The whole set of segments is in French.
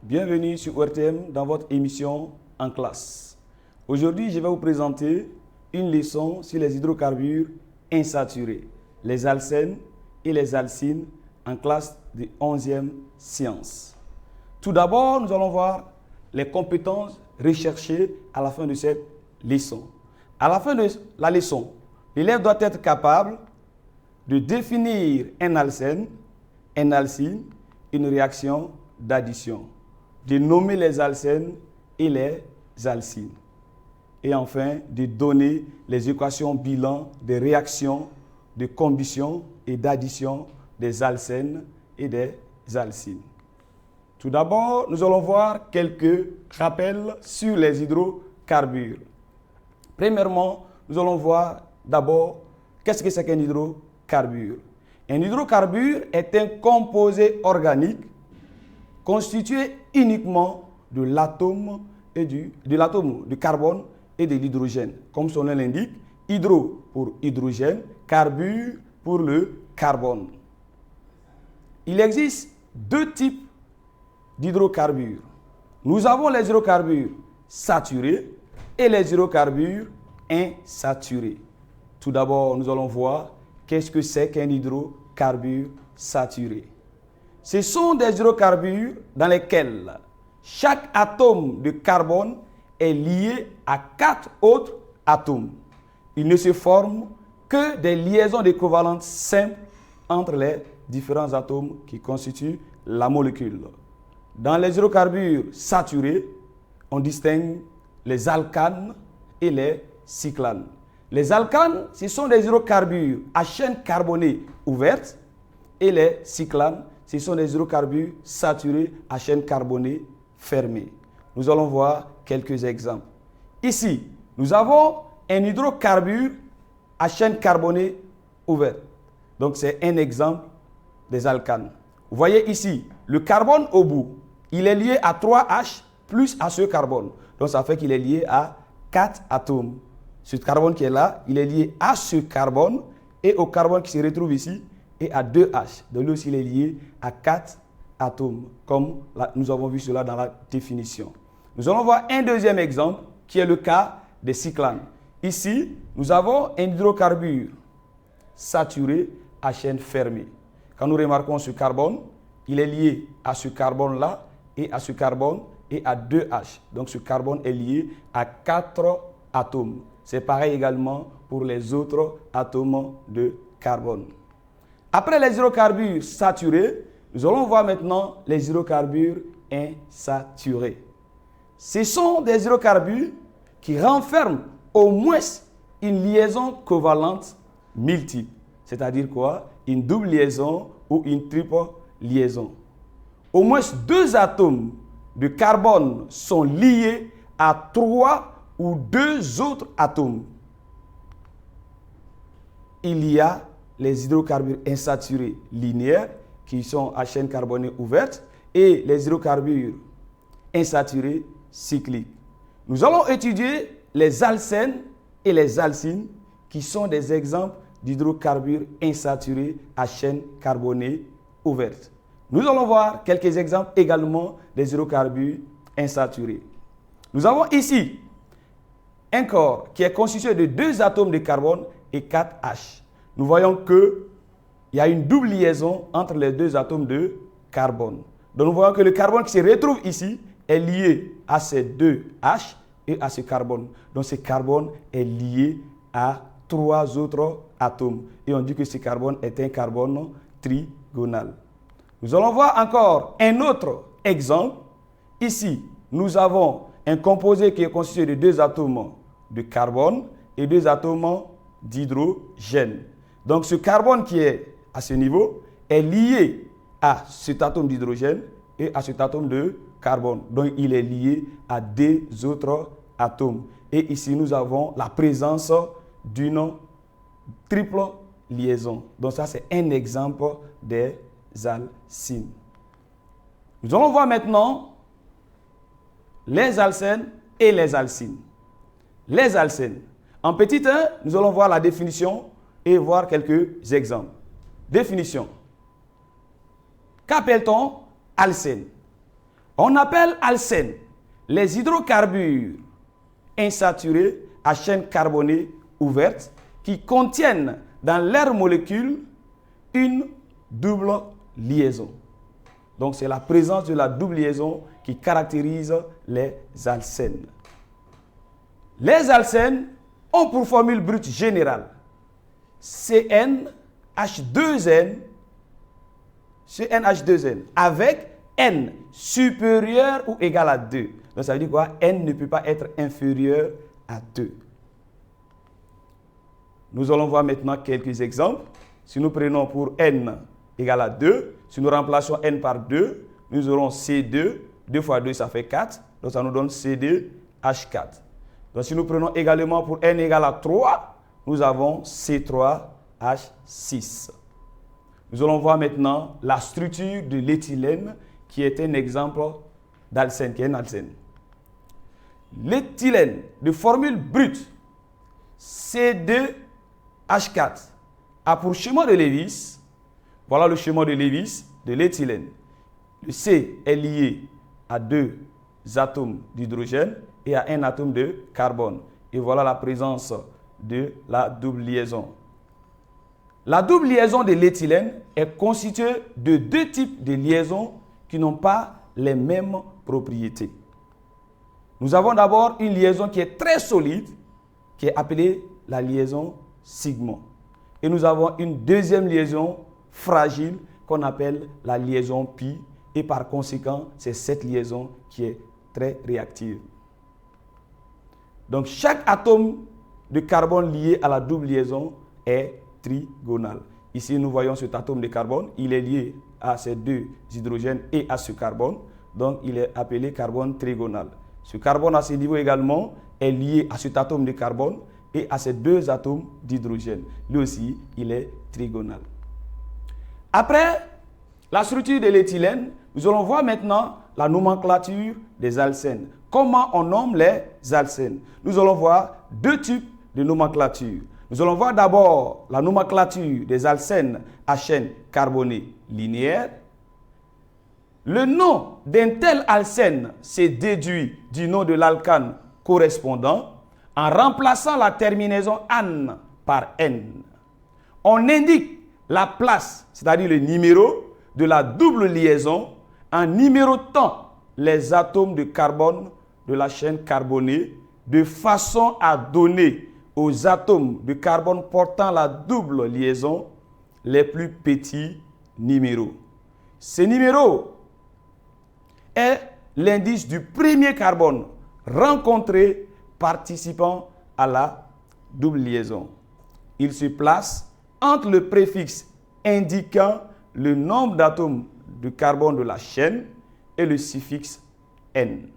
Bienvenue sur ORTM dans votre émission En classe. Aujourd'hui, je vais vous présenter une leçon sur les hydrocarbures insaturés, les alcènes et les alcynes en classe de 11e sciences. Tout d'abord, nous allons voir les compétences recherchées à la fin de cette leçon. À la fin de la leçon, l'élève doit être capable de définir un alcène, un alcyne, une réaction d'addition, de nommer les alcènes et les alcynes. Et enfin, de donner les équations bilan des réactions de combustion et d'addition des alcènes et des alcynes. Tout d'abord, nous allons voir quelques rappels sur les hydrocarbures. Premièrement, nous allons voir d'abord qu'est-ce que c'est qu'un hydrocarbure. Un hydrocarbure est un composé organique constitué uniquement de l'atome du carbone et de l'hydrogène. Comme son nom l'indique, hydro pour hydrogène, carbure pour le carbone. Il existe deux types d'hydrocarbures. Nous avons les hydrocarbures saturés et les hydrocarbures insaturés. Tout d'abord, nous allons voir qu'est-ce que c'est qu'un hydrocarbure saturé. Ce sont des hydrocarbures dans lesquels chaque atome de carbone est lié à 4 autres atomes. Il ne se forme que des liaisons de covalence simples entre les différents atomes qui constituent la molécule. Dans les hydrocarbures saturés, on distingue les alcanes et les cyclanes. Les alcanes, ce sont des hydrocarbures à chaîne carbonée ouverte, et les cyclanes, ce sont des hydrocarbures saturés à chaîne carbonée fermée. Nous allons voir quelques exemples. Ici, nous avons un hydrocarbure à chaîne carbonée ouverte. Donc, c'est un exemple des alcanes. Vous voyez ici, le carbone au bout, il est lié à 3H plus à ce carbone. Donc, ça fait qu'il est lié à 4 atomes. Ce carbone qui est là, il est lié à ce carbone et au carbone qui se retrouve ici et à 2H. Donc, lui aussi, il est lié à 4 atomes, comme nous avons vu cela dans la définition. Nous allons voir un deuxième exemple qui est le cas des cyclanes. Ici, nous avons un hydrocarbure saturé à chaîne fermée. Quand nous remarquons ce carbone, il est lié à ce carbone-là et à ce carbone et à 2H. Donc, ce carbone est lié à 4 atomes. C'est pareil également pour les autres atomes de carbone. Après les hydrocarbures saturés, nous allons voir maintenant les hydrocarbures insaturés. Ce sont des hydrocarbures qui renferment au moins une liaison covalente multiple. C'est-à-dire quoi? Une double liaison ou une triple liaison. Au moins 2 atomes de carbone sont liés à 3 ou 2 autres atomes. Il y a les hydrocarbures insaturés linéaires qui sont à chaîne carbonée ouverte et les hydrocarbures insaturés cycliques. Nous allons étudier les alcènes et les alcynes qui sont des exemples d'hydrocarbures insaturés à chaîne carbonée ouverte. Nous allons voir quelques exemples également des hydrocarbures insaturés. Nous avons ici un corps qui est constitué de 2 atomes de carbone et 4 H. Nous voyons qu'il y a une double liaison entre les 2 atomes de carbone. Donc nous voyons que le carbone qui se retrouve ici est lié à ces 2 H et à ce carbone. Donc ce carbone est lié à 3 autres atomes. Et on dit que ce carbone est un carbone trigonal. Nous allons voir encore un autre exemple. Ici, nous avons un composé qui est constitué de 2 atomes de carbone et 2 atomes d'hydrogène. Donc ce carbone qui est à ce niveau est lié à cet atome d'hydrogène et à cet atome de carbone. Donc il est lié à 2 autres atomes. Et ici nous avons la présence d'une triple liaison. Donc ça c'est un exemple des alcynes. Nous allons voir maintenant les alcènes et les alcynes. Les alcènes. En petit 1, nous allons voir la définition et voir quelques exemples. Définition. Qu'appelle-t-on alcène? On appelle alcène les hydrocarbures insaturés à chaîne carbonée ouverte qui contiennent dans leurs molécules une double liaison. Donc c'est la présence de la double liaison qui caractérise les alcènes. Les alcènes ont pour formule brute générale CnH2n avec N supérieur ou égal à 2. Donc ça veut dire quoi? N ne peut pas être inférieur à 2. Nous allons voir maintenant quelques exemples. Si nous prenons pour N égale à 2, si nous remplaçons N par 2, nous aurons C2, 2 fois 2 ça fait 4, donc ça nous donne C2H4. Donc si nous prenons également pour N égale à 3, nous avons C3H6. Nous allons voir maintenant la structure de l'éthylène qui est un exemple d'alcène, qui est un alcène. L'éthylène de formule brute C2H4 a pour schéma de Lewis, voilà le schéma de Lewis de l'éthylène. Le C est lié à 2 atomes d'hydrogène et à un atome de carbone. Et voilà la présence de la double liaison. La double liaison de l'éthylène est constituée de 2 types de liaisons qui n'ont pas les mêmes propriétés. Nous avons d'abord une liaison qui est très solide, qui est appelée la liaison sigma. Et nous avons une deuxième liaison fragile qu'on appelle la liaison pi. Et par conséquent, c'est cette liaison qui est très réactive. Donc chaque atome de carbone lié à la double liaison est trigonal. Ici, nous voyons cet atome de carbone. Il est lié à ces 2 hydrogènes et à ce carbone. Donc, il est appelé carbone trigonal. Ce carbone à ce niveau également est lié à cet atome de carbone et à ces 2 atomes d'hydrogène. Lui aussi, il est trigonal. Après la structure de l'éthylène, nous allons voir maintenant la nomenclature des alcènes. Comment on nomme les alcènes? Nous allons voir 2 types de nomenclature. Nous allons voir d'abord la nomenclature des alcènes à chaîne carbonée linéaire. Le nom d'un tel alcène s'est déduit du nom de l'alcane correspondant en remplaçant la terminaison -ane par -n. On indique la place, c'est-à-dire le numéro de la double liaison en numérotant les atomes de carbone de la chaîne carbonée de façon à donner aux atomes de carbone portant la double liaison les plus petits numéros. Ce numéro est l'indice du premier carbone rencontré participant à la double liaison. Il se place entre le préfixe indiquant le nombre d'atomes de carbone de la chaîne et le suffixe N.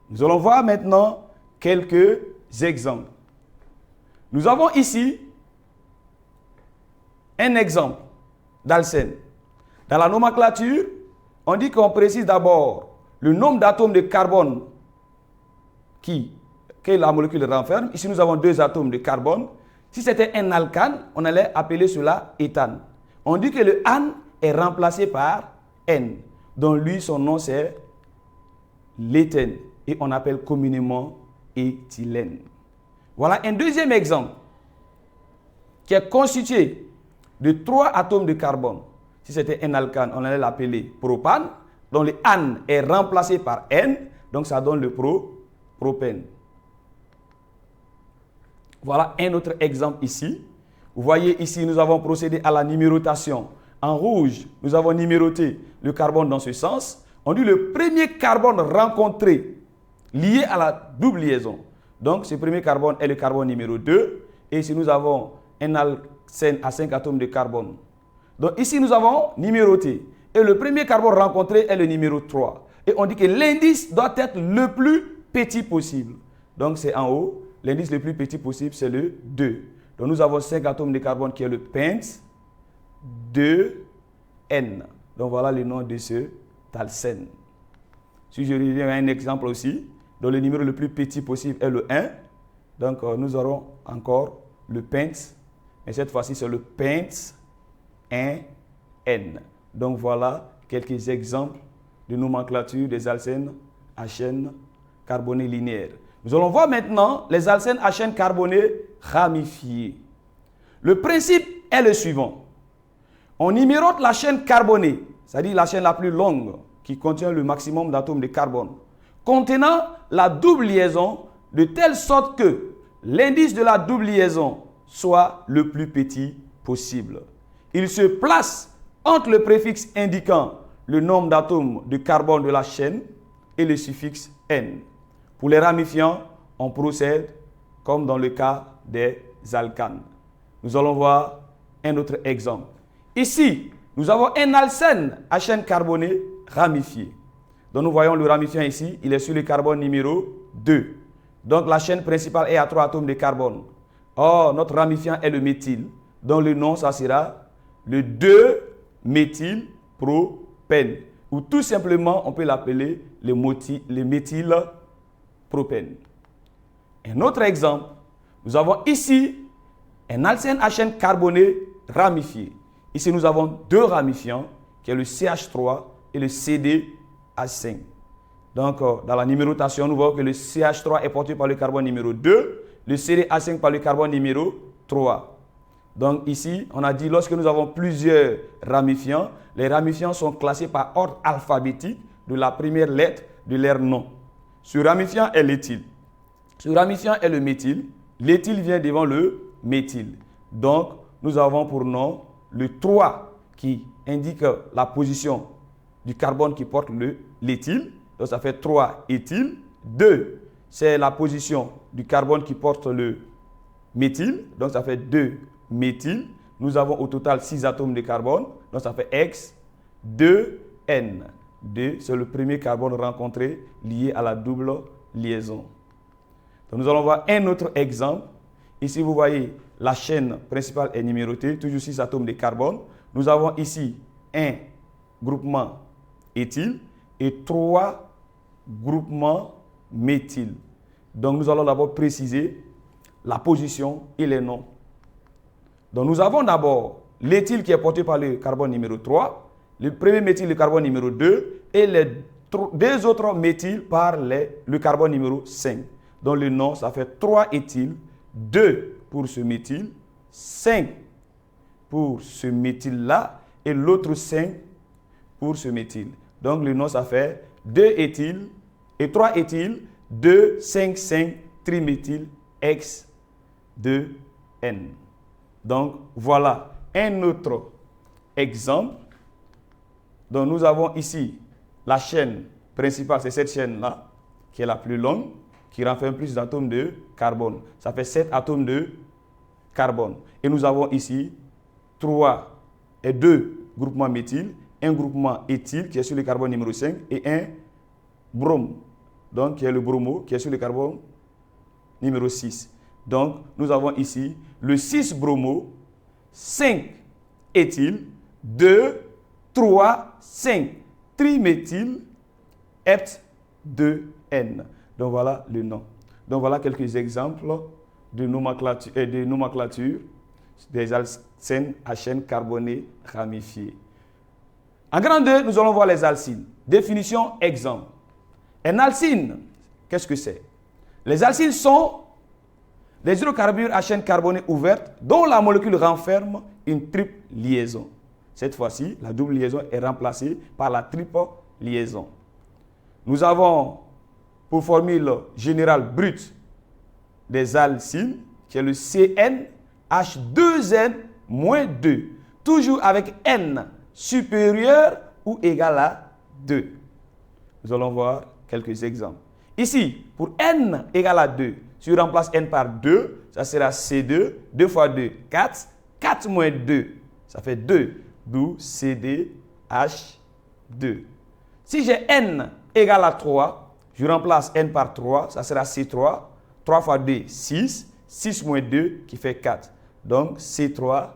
Nous allons voir maintenant quelques exemples. Nous avons ici un exemple d'alcène. Dans la nomenclature, on dit qu'on précise d'abord le nombre d'atomes de carbone que la molécule renferme. Ici, nous avons 2 atomes de carbone. Si c'était un alcane, on allait appeler cela éthane. On dit que le ane est remplacé par N. Donc lui, son nom c'est l'éthène. Et on appelle communément éthylène. Voilà un deuxième exemple qui est constitué de 3 atomes de carbone. Si c'était un alcane, on allait l'appeler propane. Donc le ane est remplacé par N. Donc ça donne le propène. Voilà un autre exemple ici. Vous voyez ici, nous avons procédé à la numérotation. En rouge, nous avons numéroté le carbone dans ce sens. On dit le premier carbone rencontré lié à la double liaison. Donc, ce premier carbone est le carbone numéro 2. Et ici, nous avons un alcène à 5 atomes de carbone. Donc, ici, nous avons numéroté. Et le premier carbone rencontré est le numéro 3. Et on dit que l'indice doit être le plus petit possible. Donc, c'est en haut. L'indice le plus petit possible, c'est le 2. Donc, nous avons 5 atomes de carbone qui est le pente 2N. Donc, voilà le nom de ce alcène. Si je reviens à un exemple aussi, donc le numéro le plus petit possible est le 1. Donc, nous aurons encore le pente. Mais cette fois-ci, c'est le pente 1N. Donc, voilà quelques exemples de nomenclature des alcènes à chaîne carbonée linéaire. Nous allons voir maintenant les alcènes à chaîne carbonée ramifiée. Le principe est le suivant. On numérote la chaîne carbonée, c'est-à-dire la chaîne la plus longue qui contient le maximum d'atomes de carbone, contenant la double liaison de telle sorte que l'indice de la double liaison soit le plus petit possible. Il se place entre le préfixe indiquant le nombre d'atomes de carbone de la chaîne et le suffixe N. Pour les ramifiants, on procède comme dans le cas des alcanes. Nous allons voir un autre exemple. Ici, nous avons un alcène à chaîne carbonée ramifiée. Donc nous voyons le ramifiant ici, il est sur le carbone numéro 2. Donc la chaîne principale est à 3 atomes de carbone. Or, notre ramifiant est le méthyle. Donc le nom, ça sera le 2-méthylpropène. Ou tout simplement, on peut l'appeler le méthylpropène. Un autre exemple, nous avons ici un alcène à chaîne carbonée ramifiée. Ici, nous avons deux ramifiants, qui est le CH3 et le CdH5. Donc, dans la numérotation, nous voyons que le CH3 est porté par le carbone numéro 2, le CdH5 par le carbone numéro 3. Donc ici, on a dit lorsque nous avons plusieurs ramifiants, les ramifiants sont classés par ordre alphabétique de la première lettre de leur nom. Ce ramifiant est l'éthyle. Ce ramifiant est le méthyle. L'éthyle vient devant le méthyle. Donc, nous avons pour nom le 3 qui indique la position du carbone qui porte l'éthyle. Donc, ça fait 3 éthyle. 2, c'est la position du carbone qui porte le méthyle. Donc, ça fait 2 méthyle. Nous avons au total 6 atomes de carbone. Donc, ça fait X, 2N. 2, c'est le premier carbone rencontré lié à la double liaison. Donc, nous allons voir un autre exemple. Ici, vous voyez, la chaîne principale est numérotée, toujours 6 atomes de carbone. Nous avons ici un groupement éthyle et 3 groupements méthyle. Donc, nous allons d'abord préciser la position et les noms. Donc, nous avons d'abord l'éthyle qui est porté par le carbone numéro 3, le premier méthyle, le carbone numéro 2, et les deux autres méthyles par le carbone numéro 5. Donc, le nom, ça fait 3 éthyles, 2 pour ce méthyle, 5 pour ce méthyle-là, et l'autre 5 pour ce méthyle. Donc, le nom, ça fait 2 éthyles et 3 éthyles, 2, 5, 5, triméthyl, X, 2, N. Donc, voilà un autre exemple. Donc, nous avons ici la chaîne principale, c'est cette chaîne-là, qui est la plus longue, qui renferme plus d'atomes de carbone. Ça fait 7 atomes de carbone. Et nous avons ici 3 et 2 groupements méthyle, un groupement éthyle qui est sur le carbone numéro 5 et un brome, donc qui est le bromo, qui est sur le carbone numéro 6. Donc, nous avons ici le 6 bromo, 5 éthyle, 2, 3, 5 triméthyl, hept 2N. Donc, voilà le nom. Donc, voilà quelques exemples de nomenclature des alcènes à chaîne carbonée ramifiée. En grand 2, nous allons voir les alcynes. Définition, exemple. Un alcyne, qu'est-ce que c'est? Les alcynes sont des hydrocarbures à chaîne carbonée ouverte dont la molécule renferme une triple liaison. Cette fois-ci, la double liaison est remplacée par la triple liaison. Nous avons pour formule générale brute des alcynes, qui est le CnH2n-2, toujours avec N supérieur ou égal à 2. Nous allons voir quelques exemples. Ici, pour N égale à 2, si je remplace N par 2, ça sera C2, 2 fois 2, 4, 4 moins 2, ça fait 2, d'où CdH2. Si j'ai N égale à 3, je remplace N par 3, ça sera C3, 3 fois 2, 6, 6 moins 2 qui fait 4. Donc C3H4.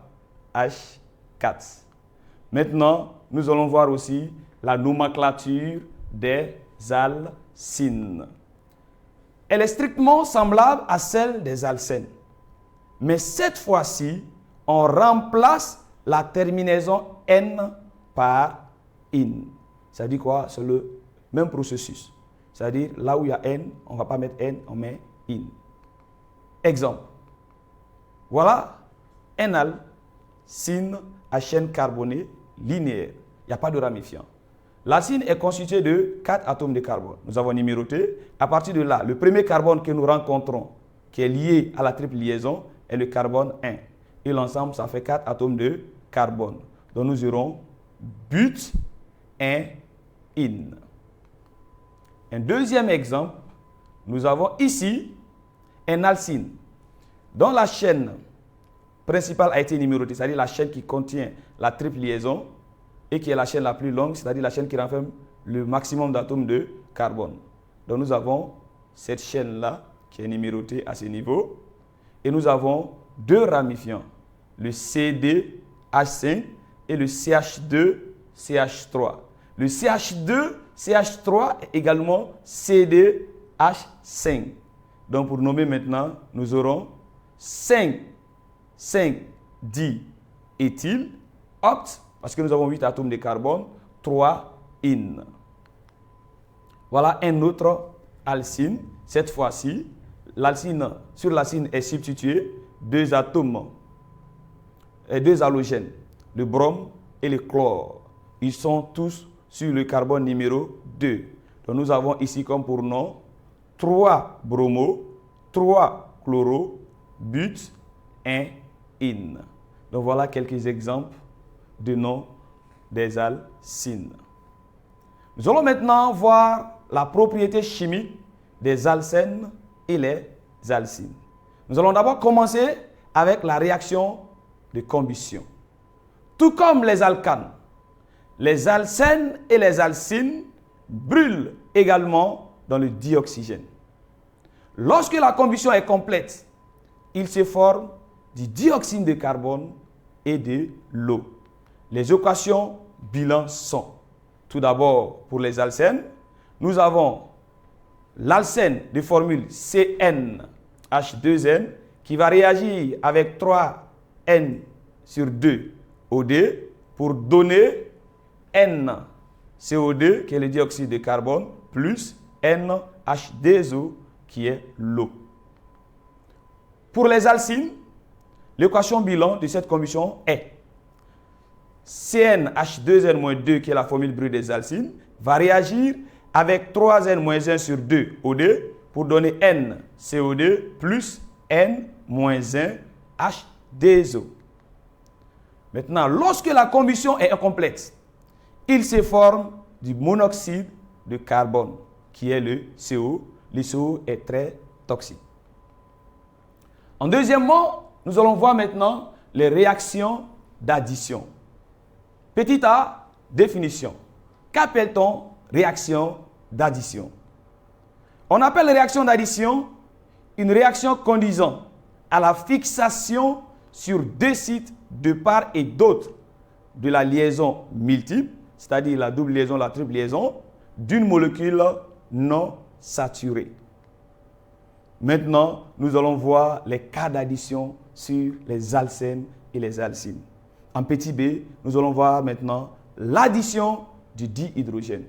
Maintenant, nous allons voir aussi la nomenclature des alcynes. Elle est strictement semblable à celle des alcènes. Mais cette fois-ci, on remplace la terminaison N par IN. Ça dit quoi? C'est le même processus. C'est-à-dire, là où il y a N, on ne va pas mettre N, on met IN. Exemple. Voilà un alcyne à chaîne carbonée linéaire. Il n'y a pas de ramifiant. L'alcyne est constitué de 4 atomes de carbone. Nous avons numéroté. À partir de là, le premier carbone que nous rencontrons, qui est lié à la triple liaison, est le carbone 1. Et l'ensemble, ça fait 4 atomes de carbone. Donc nous aurons but 1 in. Un deuxième exemple, nous avons ici un alcyne dont la chaîne principale a été numérotée, c'est-à-dire la chaîne qui contient la triple liaison et qui est la chaîne la plus longue, c'est-à-dire la chaîne qui renferme le maximum d'atomes de carbone. Donc nous avons cette chaîne-là qui est numérotée à ce niveau et nous avons deux ramifiants, le CD-H5 et le CH2-CH3. Le CH2-CH3 est également CD-H5. Donc pour nommer maintenant, nous aurons 5,10-éthyl, oct, parce que nous avons 8 atomes de carbone, 3 in. Voilà un autre alcyne. Cette fois-ci, sur l'alcyne est substitué 2 atomes et 2 halogènes, le brome et le chlore. Ils sont tous sur le carbone numéro 2. Donc nous avons ici comme pour nom 3 bromo, 3 chloro, but, 1 in. Donc voilà quelques exemples de noms des alcynes. Nous allons maintenant voir la propriété chimique des alcènes et les alcynes. Nous allons d'abord commencer avec la réaction de combustion. Tout comme les alcanes, les alcènes et les alcynes brûlent également dans le dioxygène. Lorsque la combustion est complète, il se forme du dioxyde de carbone et de l'eau. Les équations bilan sont, tout d'abord pour les alcènes, nous avons l'alcène de formule CnH2n qui va réagir avec 3n sur 2 OD pour donner NCO2 qui est le dioxyde de carbone plus NH2O qui est l'eau. Pour les alcynes, l'équation bilan de cette combustion est CnH2n-2 qui est la formule brute des alcynes va réagir avec 3n-1 sur 2 OD pour donner NCO2 plus N-1 H2O. Maintenant, lorsque la combustion est incomplète, il se forme du monoxyde de carbone qui est le CO. Le CO est très toxique. En deuxièmement, nous allons voir maintenant les réactions d'addition. Petit a, définition. Qu'appelle-t-on réaction d'addition? On appelle réaction d'addition une réaction conduisant à la fixation sur deux sites de part et d'autre de la liaison multiple, c'est-à-dire la double liaison, la triple liaison, d'une molécule non saturée. Maintenant, nous allons voir les cas d'addition sur les alcènes et les alcynes. En petit b, nous allons voir maintenant l'addition du dihydrogène.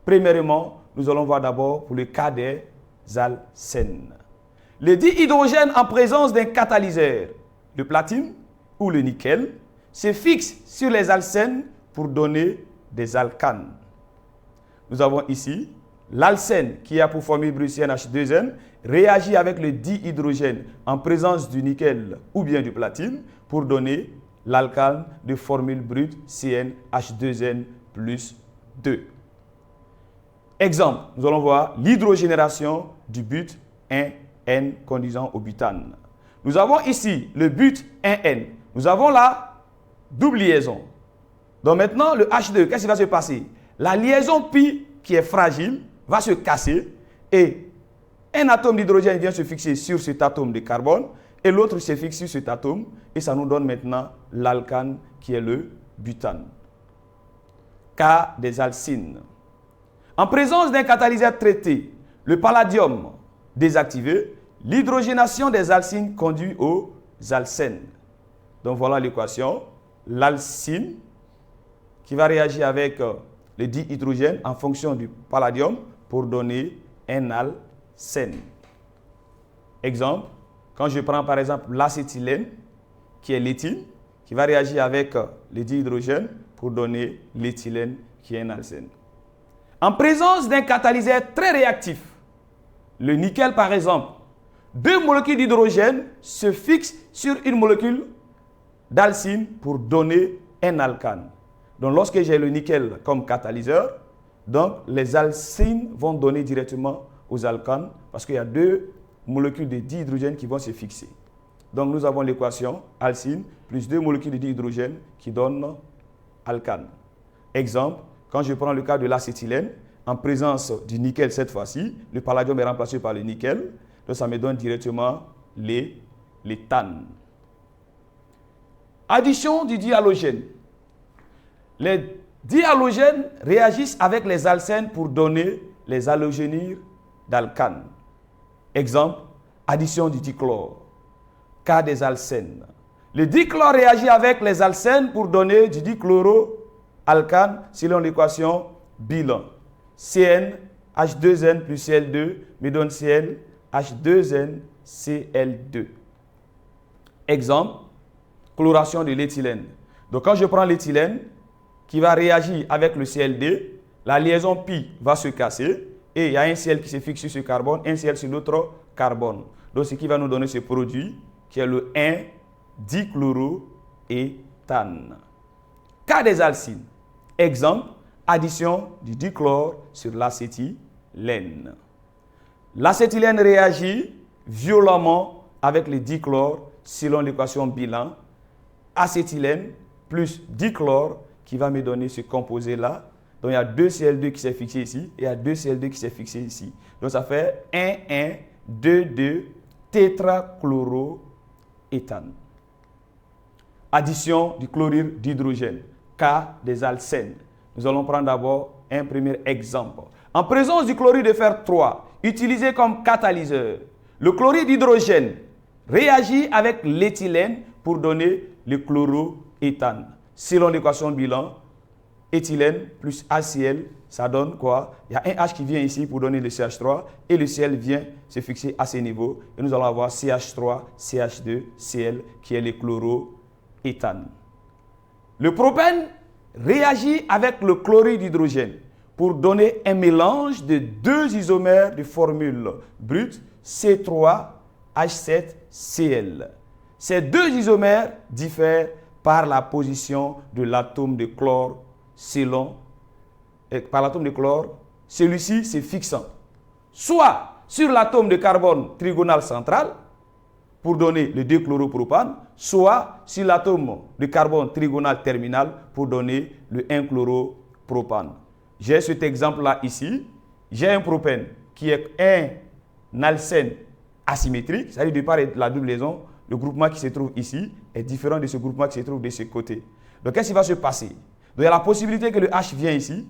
Premièrement, nous allons voir d'abord pour le cas des alcènes. Le dihydrogène en présence d'un catalyseur, le platine ou le nickel, se fixe sur les alcènes pour donner des alcanes. Nous avons ici l'alcène qui a pour formule brute CnH2n réagit avec le dihydrogène en présence du nickel ou bien du platine pour donner l'alcane de formule brute CnH2n plus 2. Exemple, nous allons voir l'hydrogénération du but 1N conduisant au butane. Nous avons ici le but 1N. Nous avons la double liaison. Donc maintenant, le H2, qu'est-ce qui va se passer? La liaison pi qui est fragile va se casser et un atome d'hydrogène vient se fixer sur cet atome de carbone et l'autre se fixe sur cet atome et ça nous donne maintenant l'alcane qui est le butane. Cas des alcynes. En présence d'un catalyseur traité, le palladium désactivé, l'hydrogénation des alcynes conduit aux alcènes. Donc voilà l'équation. L'alcyne qui va réagir avec le dihydrogène en fonction du palladium pour donner un alcène. Exemple, quand je prends par exemple l'acétylène, qui est l'éthyle, qui va réagir avec le dihydrogène pour donner l'éthylène, qui est un alcène. En présence d'un catalyseur très réactif, le nickel par exemple, deux molécules d'hydrogène se fixent sur une molécule d'alcyne pour donner un alcane. Donc lorsque j'ai le nickel comme catalyseur, donc les alcynes vont donner directement aux alcanes parce qu'il y a deux molécules de dihydrogène qui vont se fixer. Donc nous avons l'équation alcyne plus deux molécules de dihydrogène qui donnent alcane. Exemple, quand je prends le cas de l'acétylène, en présence du nickel cette fois-ci, le palladium est remplacé par le nickel, donc ça me donne directement l'éthane. Addition du dihalogène. Les dihalogènes réagissent avec les alcènes pour donner les halogénures d'alcanes. Exemple, addition du dichlore. Cas des alcènes. Le dichlore réagit avec les alcènes pour donner du dichloroalcane selon l'équation bilan. CN H2N plus Cl2 me donne Cl H2N Cl2. Exemple, chloration de l'éthylène. Donc quand je prends l'éthylène qui va réagir avec le Cl2, la liaison pi va se casser et il y a un Cl qui se fixe sur ce carbone, un Cl sur l'autre carbone. Donc ce qui va nous donner ce produit qui est le 1-dichloroéthane. Cas des alcynes. Exemple, addition du dichlore sur l'acétylène. L'acétylène réagit violemment avec le dichlore selon l'équation bilan. Acétylène plus dichlore qui va me donner ce composé-là. Donc il y a 2 Cl2 qui s'est fixé ici et il y a 2 Cl2 qui s'est fixé ici. Donc ça fait 1,1,2,2 tétrachloroéthane. Addition du chlorure d'hydrogène. Cas des alcènes. Nous allons prendre d'abord un premier exemple. En présence du chlorure de fer 3, utilisé comme catalyseur, le chlorure d'hydrogène réagit avec l'éthylène pour donner le chloroéthane. Selon l'équation bilan, éthylène plus HCl, ça donne quoi? Il y a un H qui vient ici pour donner le CH3 et le Cl vient se fixer à ce niveau. Et nous allons avoir CH3, CH2, Cl qui est le chloroéthane. Le propène réagit avec le chlorure d'hydrogène pour donner un mélange de deux isomères de formule brute C3H7Cl. Ces deux isomères diffèrent par la position de l'atome de chlore celui-ci se fixant soit sur l'atome de carbone trigonal central pour donner le 2-chloropropane, soit sur l'atome de carbone trigonal terminal pour donner le 1-chloropropane. J'ai cet exemple-là ici. J'ai un propène qui est un alcène asymétrique, c'est-à-dire de part et de la double liaison, le groupement qui se trouve ici est différent de ce groupement qui se trouve de ce côté. Donc, qu'est-ce qui va se passer? Donc, il y a la possibilité que le H vient ici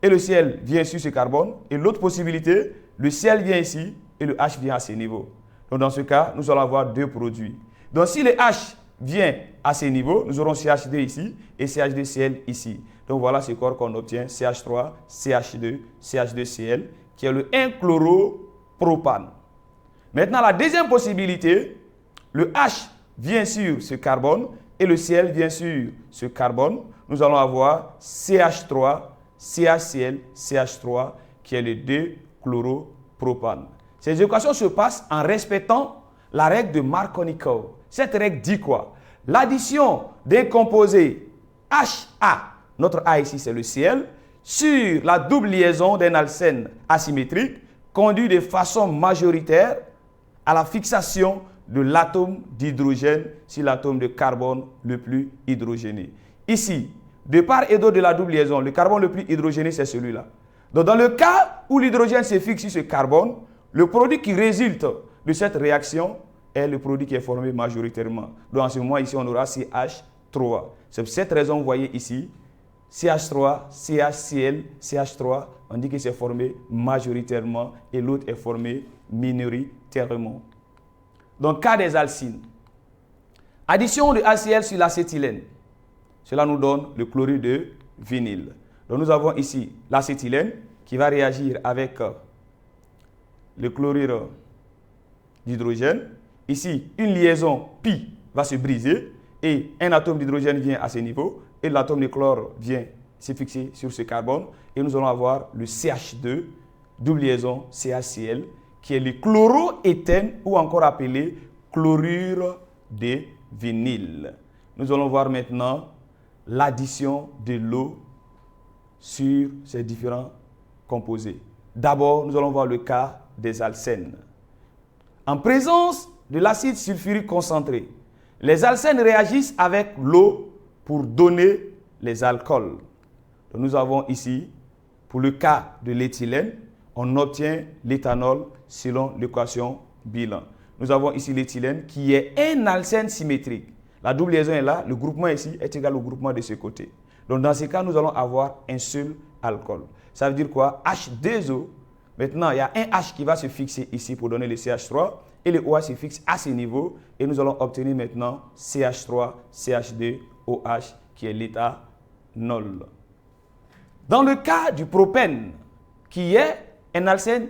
et le Cl vient sur ce carbone. Et l'autre possibilité, le Cl vient ici et le H vient à ce niveau. Donc, dans ce cas, nous allons avoir deux produits. Donc, si le H vient à ce niveau, nous aurons CH2 ici et CH2Cl ici. Donc, voilà ce corps qu'on obtient, CH3, CH2, CH2Cl, qui est le 1-chloropropane. Maintenant, la deuxième possibilité, le H vient sur ce carbone et le Cl vient sur ce carbone. Nous allons avoir CH3, CHCl, CH3, qui est le 2-chloropropane. Ces équations se passent en respectant la règle de Markovnikov. Cette règle dit quoi? L'addition d'un composé HA, notre A ici c'est le Cl, sur la double liaison d'un alcène asymétrique conduit de façon majoritaire à la fixation de l'atome d'hydrogène sur l'atome de carbone le plus hydrogéné. Ici, de part et d'autre de la double liaison, le carbone le plus hydrogéné, c'est celui-là. Donc, dans le cas où l'hydrogène se fixe sur ce carbone, le produit qui résulte de cette réaction est le produit qui est formé majoritairement. Donc, en ce moment, ici, on aura CH3. C'est pour cette raison, vous voyez ici, CH3, CHCl, CH3, on dit que c'est formé majoritairement et l'autre est formé minoritairement. Donc, cas des alcynes. Addition de HCl sur l'acétylène. Cela nous donne le chlorure de vinyle. Donc nous avons ici l'acétylène qui va réagir avec le chlorure d'hydrogène. Ici, une liaison pi va se briser et un atome d'hydrogène vient à ce niveau et l'atome de chlore vient se fixer sur ce carbone et nous allons avoir le CH2, double liaison CHCl, qui est le chloroéthène ou encore appelé chlorure de vinyle. Nous allons voir maintenant l'addition de l'eau sur ces différents composés. D'abord, nous allons voir le cas des alcènes. En présence de l'acide sulfurique concentré, les alcènes réagissent avec l'eau pour donner les alcools. Donc, nous avons ici, pour le cas de l'éthylène, on obtient l'éthanol selon l'équation bilan. Nous avons ici l'éthylène qui est un alcène symétrique. La double liaison est là, le groupement ici est égal au groupement de ce côté. Donc dans ce cas, nous allons avoir un seul alcool. Ça veut dire quoi? H2O. Maintenant, il y a un H qui va se fixer ici pour donner le CH3 et le OH se fixe à ce niveau et nous allons obtenir maintenant CH3, CH2, OH qui est l'éthanol. Dans le cas du propène, qui est un alcène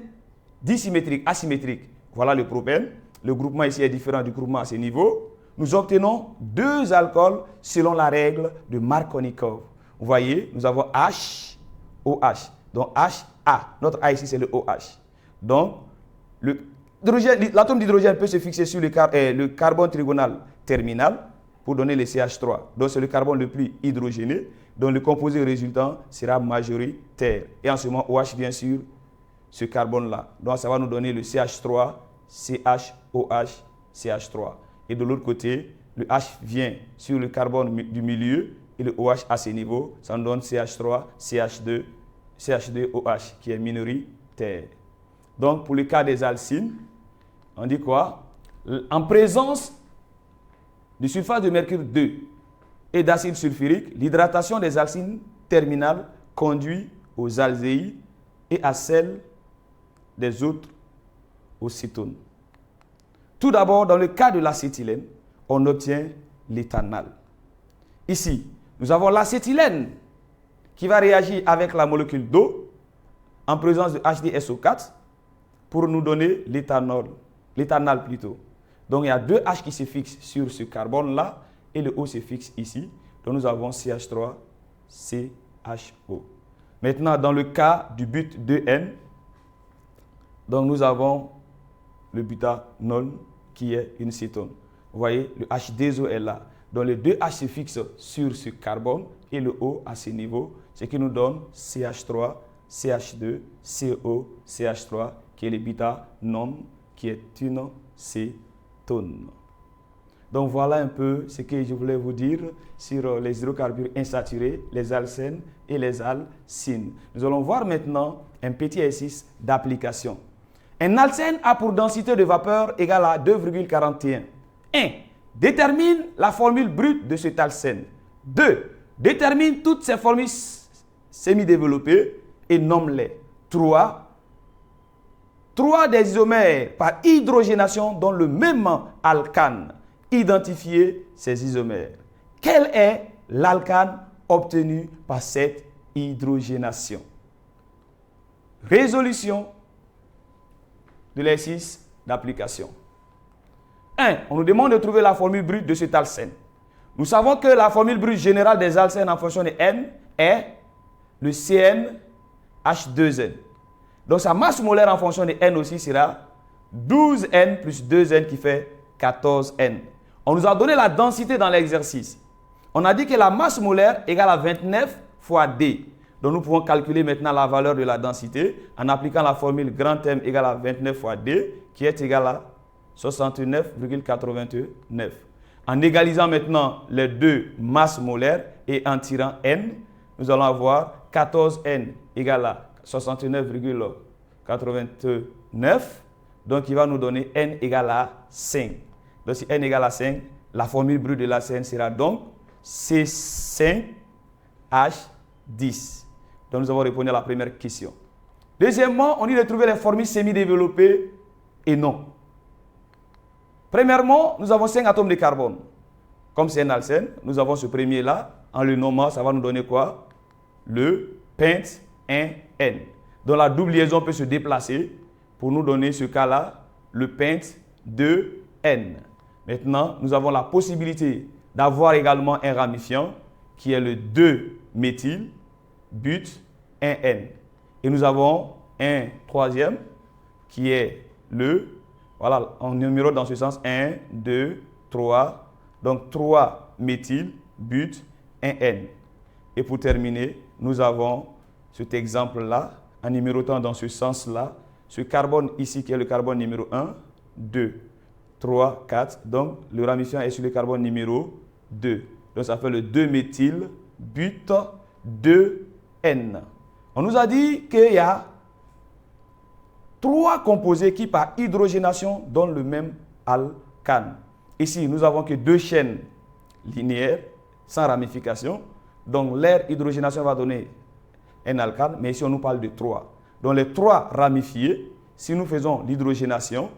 dissymétrique, asymétrique, voilà le propène. Le groupement ici est différent du groupement à ce niveau. Nous obtenons deux alcools selon la règle de Markovnikov. Vous voyez, nous avons H, OH. Donc HA. Notre A ici, c'est le OH. Donc, l'atome d'hydrogène peut se fixer sur le carbone trigonal terminal pour donner le CH3. Donc, c'est le carbone le plus hydrogéné. Donc, le composé résultant sera majoritaire. Et en ce moment, OH vient sur ce carbone-là. Donc, ça va nous donner le CH3, CHOH, CH3. Et de l'autre côté, le H vient sur le carbone du milieu et le OH à ce niveau. Ça nous donne CH3, CH2, CH2OH qui est minoritaire. Donc, pour le cas des alcynes, on dit quoi? En présence du sulfate de mercure 2 et d'acide sulfurique, l'hydratation des alcynes terminales conduit aux aldéhydes et à celle des autres aux cétones. Tout d'abord, dans le cas de l'acétylène, on obtient l'éthanol. Ici, nous avons l'acétylène qui va réagir avec la molécule d'eau en présence de HDSO4 pour nous donner l'éthanol plutôt. Donc, il y a deux H qui se fixent sur ce carbone-là et le O se fixe ici. Donc, nous avons CH3, CHO. Maintenant, dans le cas du but 2N, donc nous avons le butanol qui est une cétone. Vous voyez, le H2O est là. Donc les deux H se fixent sur ce carbone et le O à ce niveau, ce qui nous donne CH3, CH2, CO, CH3, qui est le butanol, qui est une cétone. Donc voilà un peu ce que je voulais vous dire sur les hydrocarbures insaturés, les alcènes et les alcynes. Nous allons voir maintenant un petit exercice d'application. Un alcène a pour densité de vapeur égale à 2,41. 1. Détermine la formule brute de cet alcène. 2. Détermine toutes ses formules semi-développées et nomme-les. 3. 3 des isomères par hydrogénation dont le même alcane. Identifier ces isomères. Quel est l'alcane obtenu par cette hydrogénation? Résolution de l'exercice d'application. 1. On nous demande de trouver la formule brute de cet alcène. Nous savons que la formule brute générale des alcènes en fonction de N est le CnH2n. Donc sa masse molaire en fonction de N aussi sera 12N plus 2N qui fait 14N. On nous a donné la densité dans l'exercice. On a dit que la masse molaire égale à 29 fois D. Donc nous pouvons calculer maintenant la valeur de la densité en appliquant la formule grand M égale à 29 fois D qui est égale à 69,89. En égalisant maintenant les deux masses molaires et en tirant N, nous allons avoir 14N égale à 69,89. Donc il va nous donner N égale à 5. Donc si N égale à 5, la formule brute de l'alcène sera donc C5H10. Donc nous avons répondu à la première question. Deuxièmement, on dit de trouver les formules semi-développées et non. Premièrement, nous avons 5 atomes de carbone. Comme c'est un alcène, nous avons ce premier-là. En le nommant, ça va nous donner quoi? Le pent 1, N. Donc la double liaison peut se déplacer pour nous donner ce cas-là, le pent 2, N. Maintenant, nous avons la possibilité d'avoir également un ramifiant qui est le 2-méthyl, but 1N. Et nous avons un troisième qui est le, voilà, on numéro dans ce sens 1, 2, 3. Donc 3-méthyl, but 1N. Et pour terminer, nous avons cet exemple-là, en numérotant dans ce sens-là, ce carbone ici qui est le carbone numéro 1, 2, 3, 4. Donc le ramifiant est sur le carbone numéro 2. Donc ça fait le 2-méthyl, but 2N. On nous a dit qu'il y a 3 composés qui par hydrogénation donnent le même alcane. Ici, nous avons que 2 chaînes linéaires sans ramification. Donc leur hydrogénation va donner un alcane, mais ici on nous parle de 3. Donc les 3 ramifiés, si nous faisons l'hydrogénation,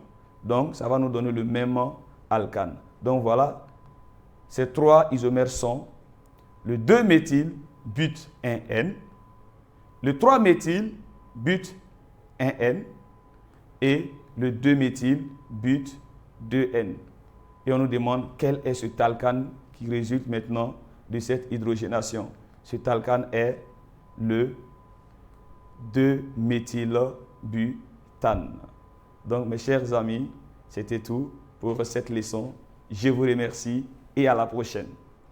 donc ça va nous donner le même alcane. Donc voilà, ces 3 isomères sont le 2-méthyl, but 1N, le 3-méthyl, but 1N et le 2-méthyl, but 2N. Et on nous demande quel est cet alcane qui résulte maintenant de cette hydrogénation. Cet alcane est le 2-méthylbutane. Donc mes chers amis, c'était tout pour cette leçon. Je vous remercie et à la prochaine.